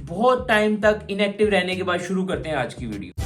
बहुत टाइम तक इनएक्टिव रहने के बाद शुरू करते हैं आज की वीडियो।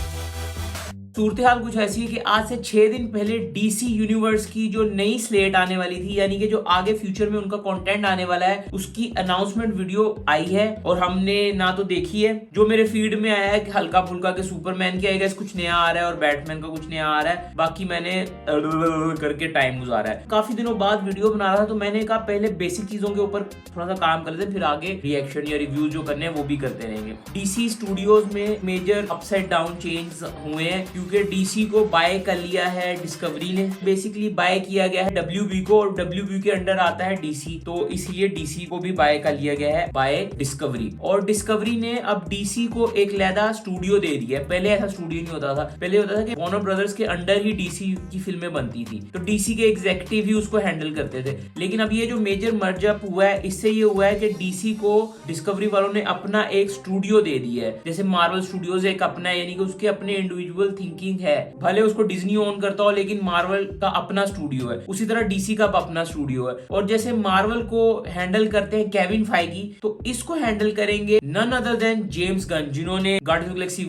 सूरत हाल कुछ ऐसी है कि आज से 6 दिन पहले डीसी यूनिवर्स की जो नई स्लेट आने वाली थी, यानी कि जो आगे फ्यूचर में उनका कंटेंट आने वाला है, उसकी अनाउंसमेंट वीडियो आई है और हमने ना तो देखी है। जो मेरे फीड में आया है कि हल्का फुल्का के सुपरमैन की आई गेस कुछ नया आ रहा है और बैटमैन का कुछ नया आ रहा है, बाकी मैंने करके टाइम गुजारा है। काफी दिनों बाद वीडियो बना रहा था तो मैंने कहा पहले बेसिक चीजों के ऊपर थोड़ा सा काम कर लेते, फिर आगे रिएक्शन या रिव्यू जो करने हैं वो भी करते रहेंगे। डीसी स्टूडियोज में मेजर अपसाइड डाउन चेंज हुए हैं क्योंकि डीसी को बाय कर लिया है डिस्कवरी ने। बेसिकली बाय किया गया है डब्ल्यूबी को और डब्ल्यूबी के अंडर आता है डीसी, तो इसलिए डीसी को भी बाय कर लिया गया है बाय डिस्कवरी। और डिस्कवरी ने अब डीसी को एक लैदा स्टूडियो दे दिया है। पहले ऐसा स्टूडियो नहीं होता था, पहले होता था कि वार्नर ब्रदर्स के अंडर ही डीसी की फिल्में बनती थी, तो डीसी के एग्जीक्यूटिव ही उसको हैंडल करते थे। लेकिन अब ये जो मेजर मर्ज अप हुआ है, इससे ये हुआ है कि डीसी को डिस्कवरी वालों ने अपना एक स्टूडियो दे दिया है। जैसे मार्वल स्टूडियोज एक अपना है, यानी कि उसके अपने इंडिविजुअल थिंकिंग है, भले उसको डिज्नी ओन करता हो लेकिन मार्वल का अपना स्टूडियो है। उसी तरह डीसी का अपना स्टूडियो है। और जैसे मार्वल को हैंडल करते हैं केविन फाइगी, तो इसको हैंडल करेंगे none other than James Gunn, जिन्होंने Guardians of Galaxy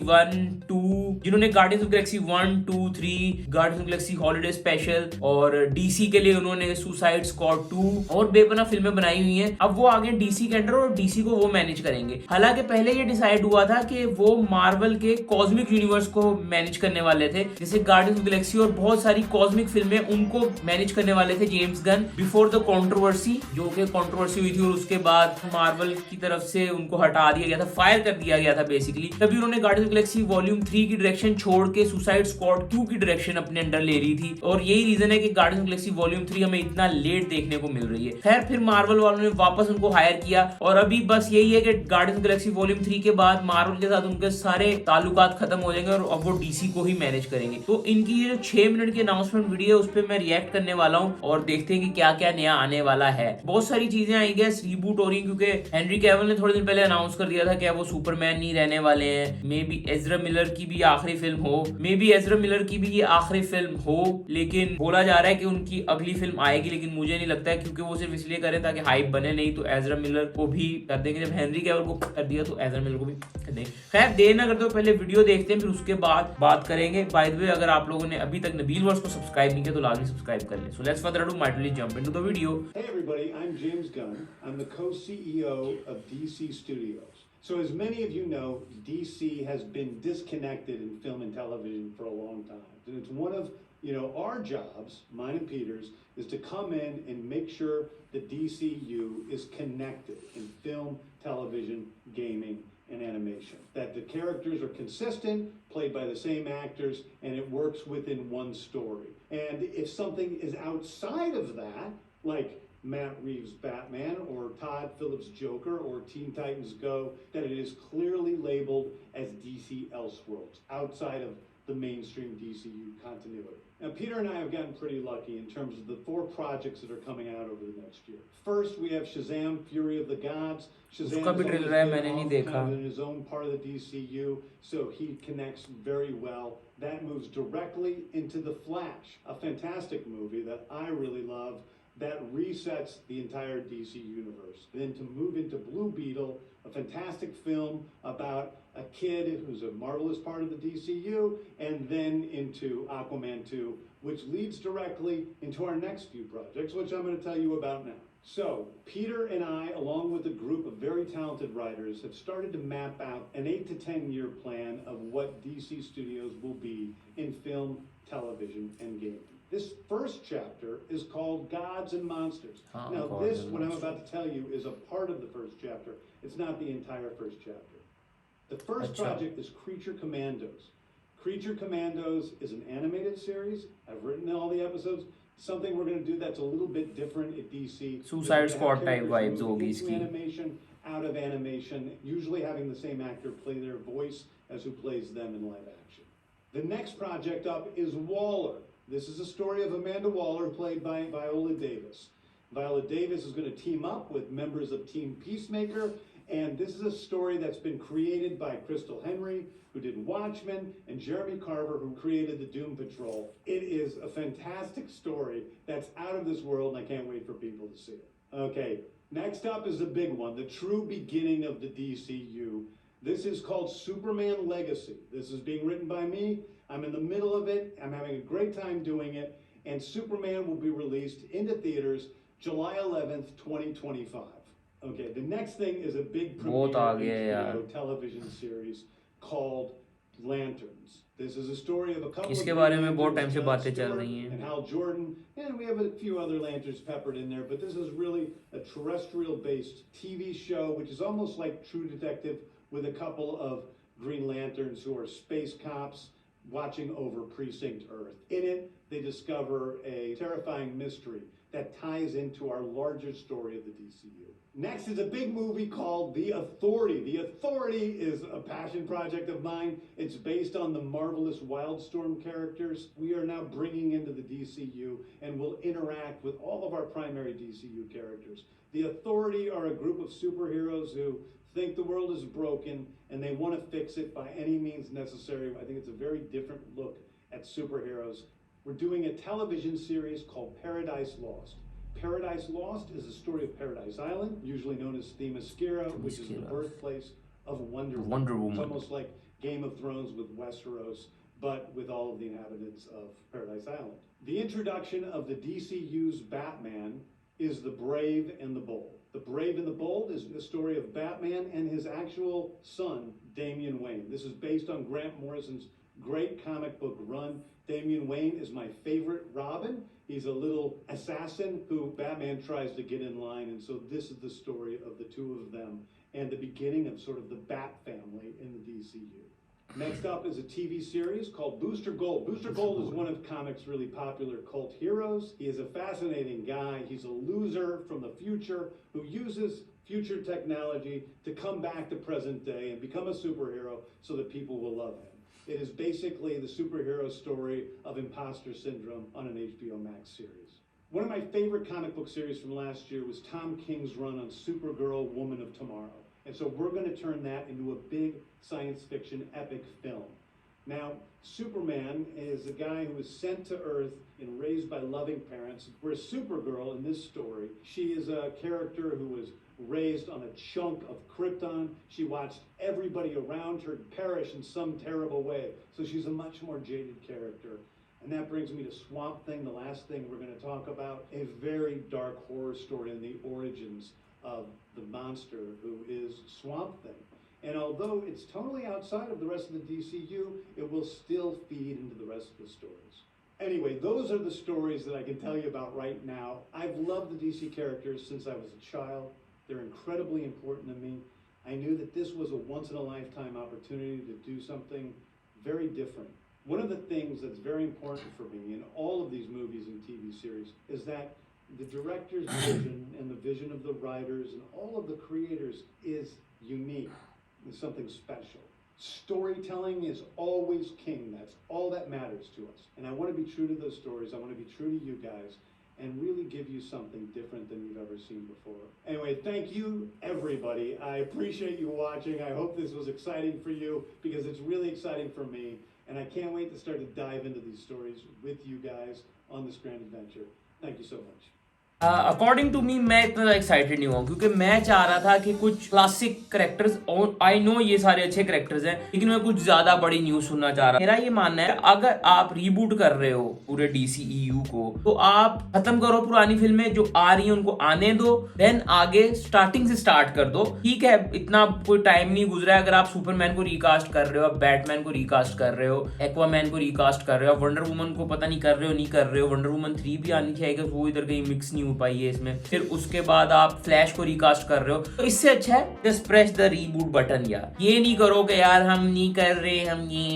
1, 2, 3, Guardians of Galaxy holiday special और डीसी के लिए उन्होंने सुसाइड स्क्वाड 2 और बेपना फिल्में बनाई हुई हैं। अब वो आगे डीसी के अंडर और डीसी को वो मैनेज करेंगे। हालांकि पहले ये डिसाइड हुआ था कि वो मार्वल के कॉस्मिक यूनिवर्स को मैनेज करने वाले थे, जैसे गार्डियंस ऑफ गैलेक्सी और बहुत सारी कॉस्मिक फिल्में, उनको मैनेज करने वाले थे James Gunn before the controversy, जो कि कंट्रोवर्सी हुई थी और उसके बाद मार्वल की तरफ से उनको हटा दिया गया था, फायर कर दिया गया था बेसिकली। तभी उन्होंने गार्डियंस ऑफ गैलेक्सी वॉल्यूम 3 की डायरेक्शन छोड़ के सुसाइड स्क्वाड 2 की डायरेक्शन अपने अंडर ले रही थी और यही रीजन है कि गार्डियंस ऑफ गैलेक्सी वॉल्यूम 3 हमें इतना लेट देखने को मिल रही है। खैर फिर मार्वल वालों ने वापस उनको हायर किया और अभी बस यही है कि गार्डियंस ऑफ गैलेक्सी वॉल्यूम 3 के बाद मार्वल के साथ उनके सारे ताल्लुकात खत्म हो जाएंगे और अब वो डीसी को ही मैनेज करेंगे। तो इनकी ये जो 6 मिनट की अनाउंसमेंट वीडियो है उस पर मैं रिएक्ट करने वाला हूँ और देखते हैं कि क्या क्या नया आने वाला है। बहुत सारी चीजें आई गैस रिबूट हो रही, क्योंकि हेनरी कैविल ने थोड़े दिन पहले अनाउंस कर दिया था कि वो सुपरमैन नहीं रहने वाले हैं। मे बी एज़रा मिलर की भी आखिरी फिल्म हो, मे बी एज़रा मिलर की भी ये आखिरी फिल्म हो, लेकिन बोला जा रहा है कि उनकी अगली फिल्म आएगी, लेकिन मुझे नहीं लगता है क्योंकि वो सिर्फ इसलिए करें ताकि हाइप बने, नहीं तो एज़रा मिलर को भी कर देंगे। जब हेनरी कैविल को कर दिया तो एज़रा मिलर को भी कर देंगे। खैर देर ना करते हो पहले वीडियो देखते हैं, फिर उसके बाद बात करेंगे। बाय द वे अगर आप लोगों ने अभी तक नबीलवर्स को सब्सक्राइब नहीं किया तो लाजमी सब्सक्राइब कर लें। So let's further ado mightily jump into the video. Hey everybody, I'm James Gunn. I'm the co-CEO of DC Studios. So as many of you know, DC has been disconnected in film and television for a long time. And it's one of, our jobs, mine and Peter's, is to come in and make sure the DCU is connected in film, television, gaming, and animation. That the characters are consistent, played by the same actors, and it works within one story. And if something is outside of that, like Matt Reeves' Batman or Todd Phillips' Joker or Teen Titans Go, that it is clearly labeled as DC Elseworlds, outside of the mainstream DCU continuity. Now, Peter and I have gotten pretty lucky in terms of the 4 projects that are coming out over the next year. First, we have Shazam: Fury of the Gods. Shazam उसका भी trailer है, मैंने नहीं देखा। in his own part of the DCU, so he connects very well. That moves directly into The Flash, a fantastic movie that I really love, that resets the entire DC universe. Then to move into Blue Beetle, a fantastic film about a kid who's a marvelous part of the DCU, and then into Aquaman 2, which leads directly into our next few projects, which I'm going to tell you about now. So, Peter and I, along with a group of very talented writers, have started to map out an 8 to 10 year plan of what DC Studios will be in film, television, and gaming. This first chapter is called Gods and Monsters. Now, this, what I'm about to tell you, is a part of the first chapter. It's not the entire first chapter. The first project is Creature Commandos. Creature Commandos is an animated series. I've written all the episodes. Something we're going to do that's a little bit different at DC. Suicide Squad type vibes होगी इसकी. Animation out of animation, usually having the same actor play their voice as who plays them in live action. The next project up is Waller. This is a story of Amanda Waller, played by Viola Davis. Viola Davis is going to team up with members of Team Peacemaker, and this is a story that's been created by Crystal Henry, who did Watchmen, and Jeremy Carver, who created the Doom Patrol. It is a fantastic story that's out of this world, and I can't wait for people to see it. Okay, Next up is the big one, the true beginning of the DCU. This is called Superman Legacy. This is being written by me. I'm in the middle of it. I'm having a great time doing it. And Superman will be released into theaters July 11th, 2025. Okay, the next thing is a big premiere HBO television series called Lanterns. This is a story of a couple इसके of बारे में बहुत lanterns, time से John बातें चल Stewart रही हैं and Hal Jordan, and we have a few other lanterns peppered in there, but this is really a terrestrial-based TV show, which is almost like True Detective with a couple of Green Lanterns who are space cops watching over Precinct Earth. In it, they discover a terrifying mystery that ties into our larger story of the DCU. Next is a big movie called The Authority. The Authority is a passion project of mine. It's based on the marvelous Wildstorm characters we are now bringing into the DCU and will interact with all of our primary DCU characters. The Authority are a group of superheroes who think the world is broken and they want to fix it by any means necessary. I think it's a very different look at superheroes. We're doing a television series called Paradise Lost. Paradise Lost is the story of Paradise Island, usually known as Themyscira, which is the birthplace of Wonder Woman. It's almost like Game of Thrones with Westeros, but with all of the inhabitants of Paradise Island. The introduction of the DCU's Batman is The Brave and the Bold. The Brave and the Bold is the story of Batman and his actual son, Damian Wayne. This is based on Grant Morrison's great comic book run. Damian Wayne is my favorite Robin. He's a little assassin who Batman tries to get in line, and so this is the story of the two of them and the beginning of sort of the Bat family in the DCU. Next up is a TV series called Booster Gold. Booster Gold is one of comics' really popular cult heroes. He is a fascinating guy. He's a loser from the future who uses future technology to come back to present day and become a superhero so that people will love him. It is basically the superhero story of imposter syndrome on an HBO Max series. One of my favorite comic book series from last year was Tom King's run on Supergirl, Woman of Tomorrow. And so we're going to turn that into a big science fiction epic film. Now, Superman is a guy who was sent to Earth and raised by loving parents, whereas Supergirl in this story, she is a character who was raised on a chunk of Krypton. She watched everybody around her perish in some terrible way. So she's a much more jaded character. And that brings me to Swamp Thing, the last thing we're going to talk about, a very dark horror story in the origins of the monster who is Swamp Thing. And although it's totally outside of the rest of the DCU, it will still feed into the rest of the stories. Anyway, those are the stories that I can tell you about right now. I've loved the DC characters since I was a child. They're incredibly important to me. I knew that this was a once-in-a-lifetime opportunity to do something very different. One of the things that's very important for me in all of these movies and TV series is that the director's vision and the vision of the writers and all of the creators is unique. It's something special. Storytelling is always king. That's all that matters to us. And I want to be true to those stories. I want to be true to you guys and really give you something different than you've ever seen before. Anyway, thank you, everybody. I appreciate you watching. I hope this was exciting for you because it's really exciting for me. And I can't wait to start to dive into these stories with you guys on this grand adventure. Thank you so much. According to me मैं इतना excited नहीं हुआ क्योंकि मैं चाह रहा था कि कुछ क्लासिक करेक्टर्स, और आई नो ये सारे अच्छे करेक्टर्स हैं, लेकिन मैं कुछ ज्यादा बड़ी न्यूज सुनना चाह रहा। मेरा ये मानना है अगर आप रीबूट कर रहे हो पूरे DCEU को तो आप खत्म करो पुरानी फिल्में जो आ रही हैं, उनको आने दो, देन आगे स्टार्टिंग से स्टार्ट कर दो। ठीक है, इतना कोई टाइम नहीं गुजरा है। अगर आप सुपरमैन को रिकास्ट कर रहे हो, आप बैटमैन को रिकास्ट कर रहे हो, एक्वामैन को रिकास्ट कर रहे हो, वंडर वुमन को पता नहीं कर रहे हो नहीं कर रहे हो, वंडर वुमन 3 भी आनी चाहिए, वो इधर कहीं मिक्स नहीं हो पाई है इसमें, फिर उसके बाद आप फ्लैश को रिकास्ट कर रहे हो, तो इससे अच्छा है just press the reboot button. यार ये नहीं करो कि यार हम नहीं कर रहे, हम ये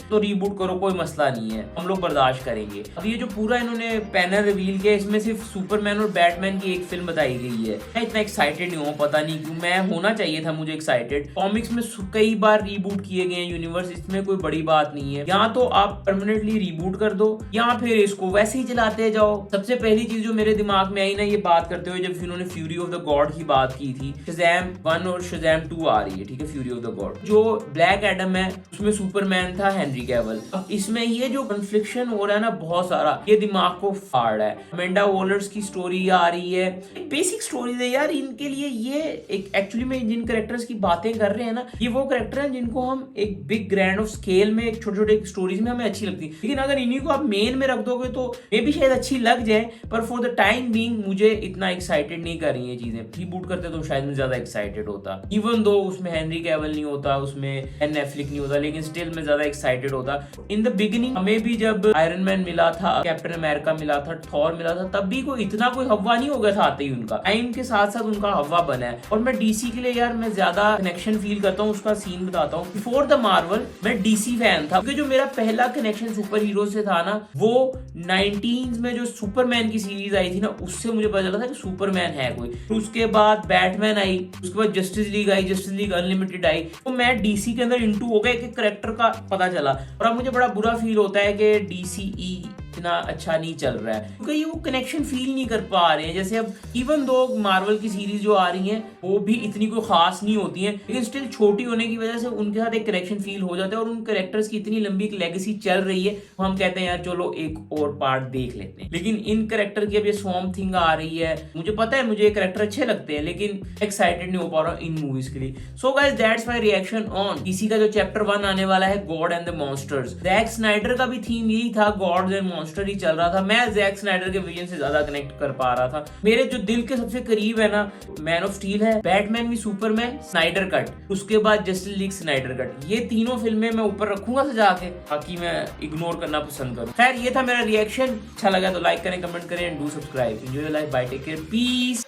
तो रीबूट करो, कोई मसला नहीं है, हम लोग बर्दाश्त करेंगे। अब ये जो पूरा इन्होंने पैनल रिवील किया, इसमें सिर्फ सुपरमैन और बैटमैन की एक फिल्म बताई गई है। मैं इतना एक्साइटेड नहीं हूँ, पता नहीं क्यों। मैं होना चाहिए था मुझे एक्साइटेड। कॉमिक्स में कई बार रीबूट किए गए यूनिवर्स, इसमें कोई बड़ी बात नहीं है। या तो आप परमानेंटली रीबूट कर दो या फिर इसको वैसे ही चलाते जाओ। सबसे पहली चीज जो मेरे दिमाग में आई ना, ये बात करते हुए जब इन्होंने फ्यूरी ऑफ द गॉड की बात की थी, शज़ैम 1 और शज़ैम 2 आ रही है, ठीक है, फ्यूरी ऑफ द गॉड। जो ब्लैक एडम है उसमें सुपरमैन था हेनरी हेनरी कैवल। अब इसमें ये जो कन्फ्लिक्शन हो रहा है ना बहुत सारा, ये दिमाग को फाड़ है। अमेंडा वॉलर्स की स्टोरी आ रही है, बेसिक स्टोरीज है यार इनके लिए। ये एक एक्चुअली में जिन कैरेक्टर्स की बातें कर रहे हैं ना, ये वो कैरेक्टर हैं जिनको हम एक बिग ग्रैंड ऑफ स्केल में छोटे छोटे स्टोरीज में हमें अच्छी लगती है, लेकिन अगर इन्हीं को आप मेन में रख दोगे तो मे भी शायद अच्छी लग जाए, पर फॉर द टाइम बीइंग मुझे इतना एक्साइटेड नहीं कर रही है चीजें। रीबूट करते तो शायद मैं ज्यादा एक्साइटेड होता, इवन दो उसमें हेनरी कैवल नहीं होता, उसमें एन एफ्लिक नहीं होता, लेकिन स्टिल मैं ज्यादा एक्साइटेड होता। इन द बिगिनिंग हमें भी जब आयरन मैन मिला था, कैप्टन अमेरिका मिला था, थॉर मिला था, तब भी कोई इतना कोई हवा नहीं हो गया था आते ही उनका। टाइम के साथ साथ उनका हवा बना है। और मैं डीसी के लिए यार मैं ज्यादा कनेक्शन फील करता हूँ। उसका सीन बताता हूँ। बिफोर द मार्वल मैं डीसी फैन था, क्योंकि जो मेरा पहला कनेक्शन सुपर हीरो से था ना, वो 19 में जो सुपरमैन की सीरीज आई थी ना, उससे मुझे पता चला था कि सुपरमैन है कोई। तो उसके बाद बैटमैन आई, उसके बाद जस्टिस लीग आई, जस्टिस लीग अनलिमिटेड आई, तो मैं डीसी के अंदर इंटू हो गया, एक कैरेक्टर का पता चला। और अब मुझे बड़ा बुरा फील होता है कि डीसीई इतना अच्छा नहीं चल रहा है, क्योंकि ये वो कनेक्शन फील नहीं कर पा रहे हैं। जैसे अब इवन दो मार्वल की सीरीज जो आ रही हैं वो भी इतनी कोई खास नहीं होती हैं, लेकिन स्टिल छोटी होने की वजह से उनके साथ एक कनेक्शन फील हो जाता है। और उन कैरेक्टर्स की इतनी लंबी एक लेगेसी चल रही है, तो हम कहते हैं यार चलो एक और पार्ट देख लेते हैं। लेकिन इन कैरेक्टर की अब ये स्वॉर्म थिंग आ रही है, मुझे पता है मुझे ये कैरेक्टर अच्छे लगते हैं, लेकिन एक्साइटेड नहीं हो पा रहा हूँ इन मूवीज के लिए। So guys that's my reaction on DC का जो चैप्टर 1 आने वाला है, god and the monsters. Jack Snyder का भी थीम यही था, गॉड्स एंड मॉन्स्टर ही चल रहा था। मैं जैक स्नाइडर के विजन से ज्यादा कनेक्ट कर पा रहा था। मेरे जो दिल के सबसे करीब है ना, मैन ऑफ स्टील है, बैटमैन भी सुपरमैन, स्नाइडर कट, उसके बाद जस्टिस लीग स्नाइडर कट, ये तीनों फिल्में मैं ऊपर रखूंगा सजा के, ताकि मैं इग्नोर करना पसंद करूं। खैर ये था मेरा रिएक्शन। अच्छा लगा तो लाइक करें, कमेंट करें and do subscribe. Enjoy your life, bye, take care, piece.